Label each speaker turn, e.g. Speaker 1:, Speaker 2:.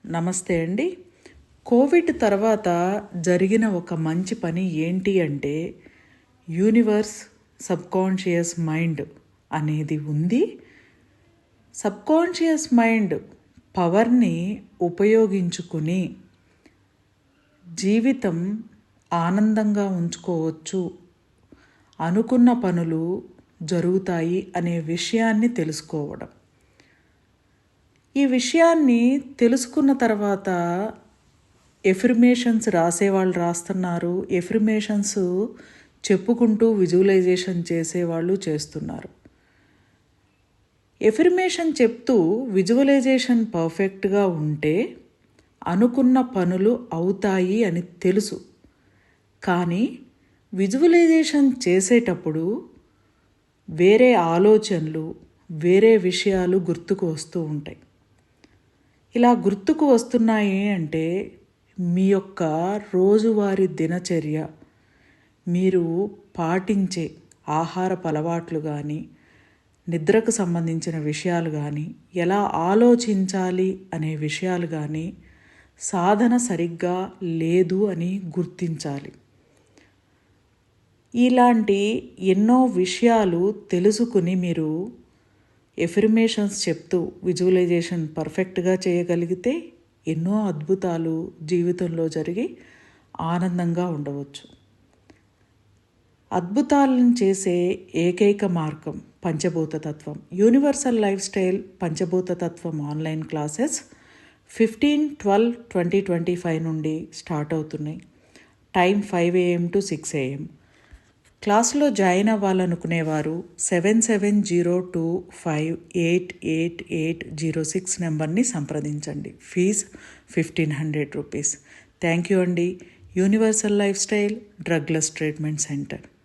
Speaker 1: నమస్తే అండి. కోవిడ్ తర్వాత జరిగిన ఒక మంచి పని ఏంటి అంటే యూనివర్స్ సబ్కాన్షియస్ మైండ్ అనేది ఉంది. సబ్కాన్షియస్ మైండ్ పవర్ని ఉపయోగించుకుని జీవితం ఆనందంగా ఉంచుకోవచ్చు, అనుకున్న పనులు జరుగుతాయి అనే విషయాన్ని తెలుసుకోవడం. ఈ విషయాన్ని తెలుసుకున్న తర్వాత ఎఫర్మేషన్స్ రాసేవాళ్ళు రాస్తున్నారు, ఎఫర్మేషన్స్ చెప్పుకుంటూ విజువలైజేషన్ చేసేవాళ్ళు చేస్తున్నారు. ఎఫర్మేషన్ చెప్తూ విజువలైజేషన్ పర్ఫెక్ట్గా ఉంటే అనుకున్న పనులు అవుతాయి అని తెలుసు. కానీ విజువలైజేషన్ చేసేటప్పుడు వేరే ఆలోచనలు, వేరే విషయాలు గుర్తుకు వస్తూ ఉంటాయి. ఇలా గుర్తుకు వస్తున్నాయి అంటే మీ యొక్క రోజువారీ దినచర్య, మీరు పాటించే ఆహారపు అలవాట్లు కానీ, నిద్రకు సంబంధించిన విషయాలు కానీ, ఎలా ఆలోచించాలి అనే విషయాలు కానీ సాధన సరిగ్గా లేదు అని గుర్తించాలి. ఇలాంటి ఎన్నో విషయాలు తెలుసుకుని మీరు ఎఫర్మేషన్స్ చెప్తూ విజువలైజేషన్ పర్ఫెక్ట్గా చేయగలిగితే ఎన్నో అద్భుతాలు జీవితంలో జరిగి ఆనందంగా ఉండవచ్చు. అద్భుతాలను చేసే ఏకైక మార్గం పంచభూత తత్వం. యూనివర్సల్ లైఫ్ స్టైల్ పంచభూత తత్వం ఆన్లైన్ క్లాసెస్ 15/12/2025 నుండి స్టార్ట్ అవుతున్నాయి. Time 5 AM to 6 AM. క్లాసులో జాయిన్ అవ్వాలనుకునేవారు 7702588806 నెంబర్ని సంప్రదించండి. Fees 1500 rupees. థ్యాంక్ యూ అండి. Universal life style drugless treatment centre.